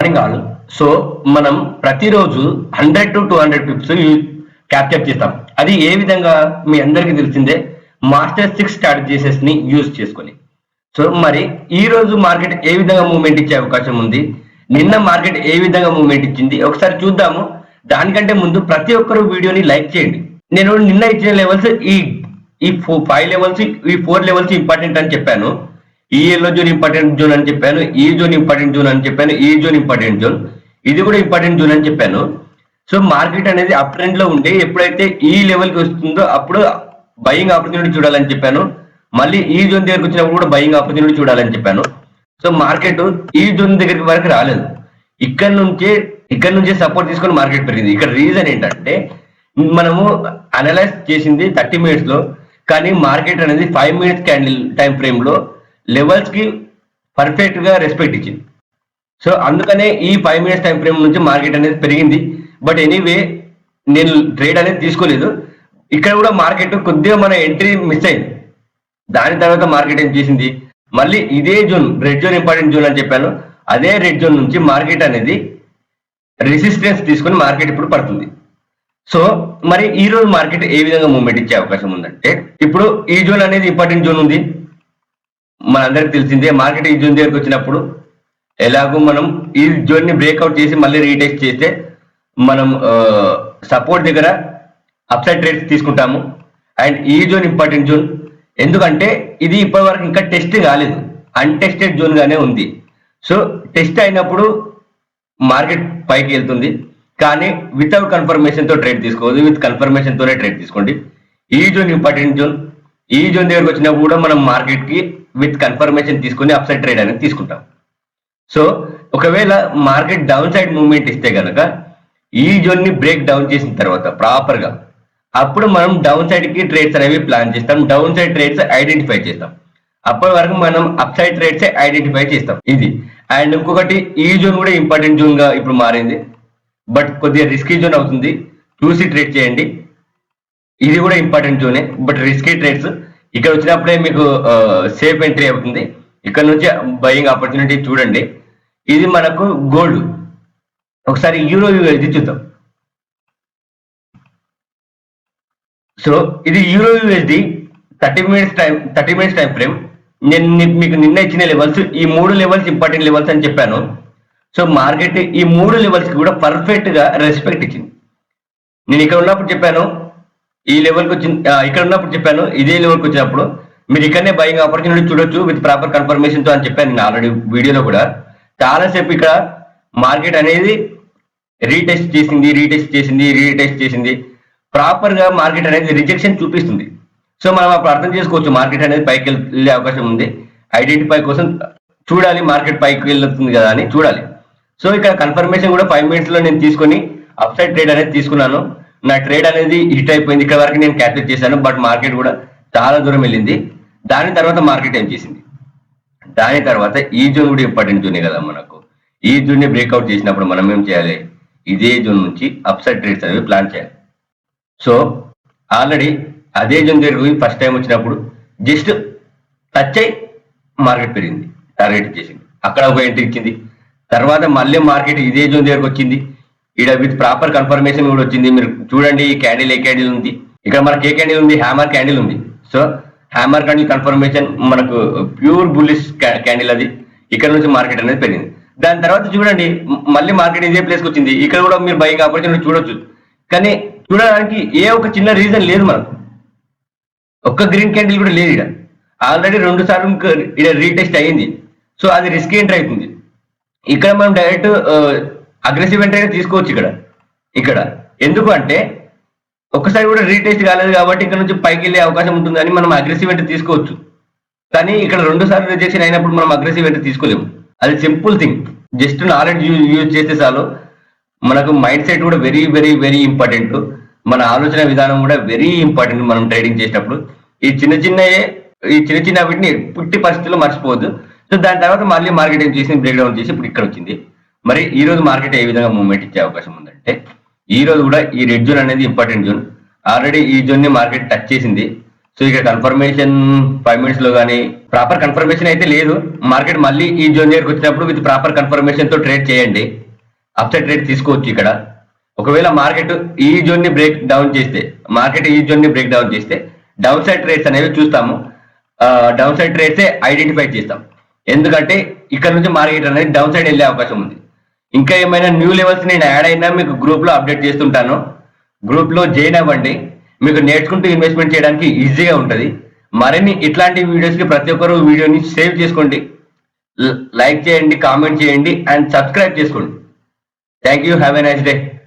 Morning all. So మనం ప్రతిరోజు 100 to 200 Pips capture చేస్తాం. అది ఏ విధంగా మీ అందరికీ తెలిసిందే, మాస్టర్ 6 స్ట్రాటజీస్ ని యూజ్ చేసుకొని. సో మరి ఈ రోజు మార్కెట్ ఏ విధంగా మూవ్మెంట్ ఇచ్చే అవకాశం ఉంది, నిన్న మార్కెట్ ఏ విధంగా మూవ్మెంట్ ఇచ్చింది ఒకసారి చూద్దాము. దానికంటే ముందు ప్రతి ఒక్కరు వీడియోని లైక్ చేయండి. నేను నిన్న ఇచ్చిన లెవెల్స్ ఈ 5 లెవెల్స్, ఈ 4 లెవెల్స్ ఇంపార్టెంట్ అని చెప్పాను. ఈ ఎల్లో జోన్ ఇంపార్టెంట్ జోన్ అని చెప్పాను, ఈ జోన్ ఇంపార్టెంట్ జోన్ అని చెప్పాను, ఈ జోన్ ఇంపార్టెంట్ జోన్, ఇది కూడా ఇంపార్టెంట్ జోన్ అని చెప్పాను. సో మార్కెట్ అనేది అప్ ట్రెండ్ లో ఉండి ఎప్పుడైతే ఈ లెవెల్ కి వస్తుందో అప్పుడు బయింగ్ ఆపర్చునిటీ చూడాలని చెప్పాను. మళ్ళీ ఈ జోన్ దగ్గరకు వచ్చినప్పుడు కూడా బయింగ్ ఆపర్చునిటీ చూడాలని చెప్పాను. సో మార్కెట్ ఈ జోన్ దగ్గరికి వరకు రాలేదు. ఇక్కడ నుంచే సపోర్ట్ తీసుకొని మార్కెట్ పెరిగింది. ఇక్కడ రీజన్ ఏంటంటే మనము అనలైజ్ చేసింది 30 minutes లో, కానీ మార్కెట్ అనేది 5 minutes క్యాండిల్ టైం ఫ్రేమ్ లో లెవెల్స్ కి పర్ఫెక్ట్ గా రెస్పెక్ట్ ఇచ్చింది. సో అందుకనే ఈ 5 minutes టైం ఫ్రేమ్ నుంచి మార్కెట్ అనేది పెరిగింది. బట్ ఎనీవే నేను ట్రేడ్ అనేది తీసుకోలేదు. ఇక్కడ కూడా మార్కెట్ కొద్దిగా మన ఎంట్రీ మిస్ అయింది. దాని తర్వాత మార్కెట్ ఏం చేసింది, మళ్ళీ ఇదే zone, red zone important zone అని చెప్పాను, అదే రెడ్ జోన్ నుంచి మార్కెట్ అనేది రెసిస్టెన్స్ తీసుకొని మార్కెట్ ఇప్పుడు పడుతుంది. సో మరి ఈ రోజు మార్కెట్ ఏ విధంగా మూవ్మెంట్ ఇచ్చే అవకాశం ఉందంటే, ఇప్పుడు ఈ జోన్ అనేది ఇంపార్టెంట్ జోన్ ఉంది, మనందరికి తెలిసిందే. మార్కెట్ ఈ జోన్ దగ్గరకు వచ్చినప్పుడు ఎలాగో మనం ఈ జోన్ ని బ్రేక్అవుట్ చేసి మళ్ళీ రీటెస్ట్ చేస్తే మనం సపోర్ట్ దగ్గర అప్సైడ్ ట్రేడ్స్ తీసుకుంటాము. అండ్ ఈ జోన్ ఇంపార్టెంట్ జోన్, ఎందుకంటే ఇది ఇప్పటి వరకు ఇంకా టెస్ట్ కాలేదు, అన్టెస్టెడ్ జోన్ గానే ఉంది. సో టెస్ట్ అయినప్పుడు మార్కెట్ పైకి వెళ్తుంది, కానీ వితౌట్ కన్ఫర్మేషన్ తో ట్రేడ్ తీసుకోవద్దు, విత్ కన్ఫర్మేషన్ తోనే ట్రేడ్ తీసుకోండి. ఈ జోన్ ఇంపార్టెంట్ జోన్, ఈ జోన్ దగ్గరకు వచ్చినప్పుడు కూడా మనం మార్కెట్ కి విత్ కన్ఫర్మేషన్ తీసుకొని అప్సైడ్ ట్రేడ్ అనేది తీసుకుంటాం. సో ఒకవేళ మార్కెట్ డౌన్ సైడ్ మూవ్మెంట్ ఇస్తే కనుక ఈ జోన్ ని బ్రేక్ డౌన్ చేసిన తర్వాత ప్రాపర్ గా అప్పుడు మనం డౌన్ సైడ్ కి ట్రేడ్స్ అనేవి ప్లాన్ చేస్తాం, డౌన్ సైడ్ ట్రేడ్స్ ఐడెంటిఫై చేస్తాం. అప్పటి వరకు మనం అప్ సైడ్ ట్రేడ్స్ ఐడెంటిఫై చేస్తాం. ఇది అండ్ ఇంకొకటి, ఈ జోన్ కూడా ఇంపార్టెంట్ జోన్ గా ఇప్పుడు మారింది, బట్ కొద్దిగా రిస్కీ జోన్ అవుతుంది, చూసి ట్రేడ్ చేయండి. ఇది కూడా ఇంపార్టెంట్ జోనే, బట్ రిస్కీ ట్రేడ్స్. ఇక్కడ వచ్చినప్పుడే మీకు సేఫ్ ఎంట్రీ అవుతుంది. ఇక్కడ నుంచి బయింగ్ ఆపర్చునిటీ చూడండి. ఇది మనకు గోల్డ్. ఒకసారి యూరో యూఎస్డి చూద్దాం. సో ఇది euro USD 30 minutes time frame. నేను మీకు నిన్న ఇచ్చిన లెవెల్స్, ఈ 3 లెవెల్స్ ఇంపార్టెంట్ లెవెల్స్ అని చెప్పాను. సో మార్కెట్ ఈ 3 లెవెల్స్ కి కూడా పర్ఫెక్ట్ గా రెస్పెక్ట్ ఇచ్చింది. నేను ఇక్కడ ఉన్నప్పుడు చెప్పాను ఈ లెవెల్కి వచ్చింది, ఇక్కడ ఉన్నప్పుడు చెప్పాను ఇదే లెవెల్కి వచ్చినప్పుడు మీరు ఇక్కడనే బయింగ్ ఆపర్చునిటీ చూడొచ్చు విత్ ప్రాపర్ కన్ఫర్మేషన్ తో అని చెప్పాను నేను ఆల్రెడీ వీడియోలో కూడా. చాలాసేపు ఇక్కడ మార్కెట్ అనేది రీటెస్ట్ చేసింది, ప్రాపర్ గా మార్కెట్ అనేది రిజెక్షన్ చూపిస్తుంది. సో మనం అప్పుడు అర్థం చేసుకోవచ్చు మార్కెట్ అనేది పైకి వెళ్ళే అవకాశం ఉంది. ఐడెంటిఫై కోసం చూడాలి, మార్కెట్ పైకి వెళ్తుంది కదా అని చూడాలి. సో ఇక్కడ కన్ఫర్మేషన్ కూడా 5 minutes లో నేను తీసుకొని అప్ సైడ్ ట్రేడ్ అనేది తీసుకున్నాను. నా ట్రేడ్ అనేది హిట్ అయిపోయింది. ఇక్కడ వరకు నేను క్యాప్చర్ చేశాను, బట్ మార్కెట్ కూడా చాలా దూరం వెళ్ళింది. దాని తర్వాత మార్కెట్ ఏం చేసింది, దాని తర్వాత ఈ జోన్ కూడా ఇంపార్టెంట్ జోనే కదా మనకు. ఈ జోన్ ని బ్రేక్అవుట్ చేసినప్పుడు మనం ఏం చేయాలి, ఇదే జోన్ నుంచి అప్ సైడ్ ట్రేడ్స్ అనేవి ప్లాన్ చేయాలి. సో ఆల్రెడీ అదే జోన్ దగ్గరకు ఫస్ట్ టైం వచ్చినప్పుడు జస్ట్ టచ్ అయి మార్కెట్ పెరిగింది, టార్గెట్ చేసింది, అక్కడ ఒక ఎంట్రీ ఇచ్చింది. తర్వాత మళ్ళీ మార్కెట్ ఇదే జోన్ దగ్గరకు వచ్చింది, ఇక్కడ విత్ ప్రాపర్ కన్ఫర్మేషన్ కూడా వచ్చింది. మీరు చూడండి ఈ క్యాండిల్ ఏ క్యాండిల్ ఉంది, ఇక్కడ మనకి ఏ క్యాండిల్ ఉంది, హ్యామర్ క్యాండిల్ ఉంది. సో హ్యామర్ క్యాండిల్ కన్ఫర్మేషన్ మనకు ప్యూర్ బుల్లిష్ క్యాండిల్ అది. ఇక్కడ నుంచి మార్కెట్ అనేది పెరిగింది. దాని తర్వాత చూడండి మళ్ళీ మార్కెట్ ఇదే ప్లేస్కి వచ్చింది. ఇక్కడ కూడా మీరు బయింగ్ ఆపర్చునిటీ చూడొచ్చు, కానీ చూడడానికి ఏ ఒక చిన్న రీజన్ లేదు మనకు. ఒక్క గ్రీన్ క్యాండిల్ కూడా లేదు. ఇక్కడ ఆల్రెడీ 2 సార్లు ఇక్కడ రీటెస్ట్ అయ్యింది. సో అది రిస్క్ ఎంట్రీ అవుతుంది. ఇక్కడ మనం డైరెక్ట్ అగ్రెసివ్ ఎంట్రీ తీసుకోవచ్చు. ఇక్కడ ఎందుకు అంటే ఒక్కసారి కూడా రీటెస్ట్ కాలేదు కాబట్టి ఇక్కడ నుంచి పైకి వెళ్ళే అవకాశం ఉంటుంది అని మనం అగ్రెసివ్ ఎంట్రీ తీసుకోవచ్చు. కానీ ఇక్కడ 2 సార్లు రిజెక్షన్ అయినప్పుడు మనం అగ్రెసివ్ ఎంట్రీ తీసుకోలేము. అది simple thing, just knowledge use చేస్తే చాలు. మనకు మైండ్ సెట్ కూడా వెరీ వెరీ వెరీ ఇంపార్టెంట్, మన ఆలోచన విధానం కూడా వెరీ ఇంపార్టెంట్ మనం ట్రేడింగ్ చేసేటప్పుడు. ఈ చిన్న వీటిని పుట్టి పరిస్థితుల్లో మర్చిపోవద్దు. సో దాని తర్వాత మళ్ళీ మార్కెట్ ఏం చేసింది, బ్రేక్ డౌన్ చేసి ఇప్పుడు ఇక్కడ వచ్చింది. మరి ఈ రోజు మార్కెట్ ఏ విధంగా మూవ్మెంట్ ఇచ్చే అవకాశం ఉందంటే, ఈ రోజు కూడా ఈ రెడ్ జోన్ అనేది ఇంపార్టెంట్ జోన్. ఆల్రెడీ ఈ జోన్ ని మార్కెట్ టచ్ చేసింది. సో ఇక్కడ కన్ఫర్మేషన్ 5 minutes లో కానీ ప్రాపర్ కన్ఫర్మేషన్ అయితే లేదు. మార్కెట్ మళ్ళీ ఈ జోన్ దగ్గరకు వచ్చినప్పుడు విత్ ప్రాపర్ కన్ఫర్మేషన్ తో ట్రేడ్ చేయండి. అప్సైడ్ ట్రేడ్ తీసుకోవచ్చు ఇక్కడ. ఒకవేళ మార్కెట్ ఈ జోన్ ని బ్రేక్ డౌన్ చేస్తే డౌన్ సైడ్ ట్రేడ్స్ అనేవి చూస్తాము. డౌన్ సైడ్ ట్రేడ్సే ఐడెంటిఫై చేస్తాం. ఎందుకంటే ఇక్కడ నుంచి మార్కెట్ అనేది డౌన్ సైడ్ వెళ్ళే అవకాశం ఉంది. ఇంకా ఏమైనా న్యూ లెవెల్స్ నేను యాడ్ అయినా మీకు గ్రూప్ లో అప్డేట్ చేస్తుంటాను. గ్రూప్ లో జాయిన్ అవ్వండి. మీకు నేర్చుకుంటూ ఇన్వెస్ట్మెంట్ చేయడానికి ఈజీగా ఉంటుంది. మరిన్ని ఇట్లాంటి వీడియోస్ కి ప్రతి ఒక్కరు వీడియోని సేవ్ చేసుకోండి, లైక్ చేయండి, కామెంట్ చేయండి అండ్ సబ్స్క్రైబ్ చేసుకోండి. Thank you. Have a nice day.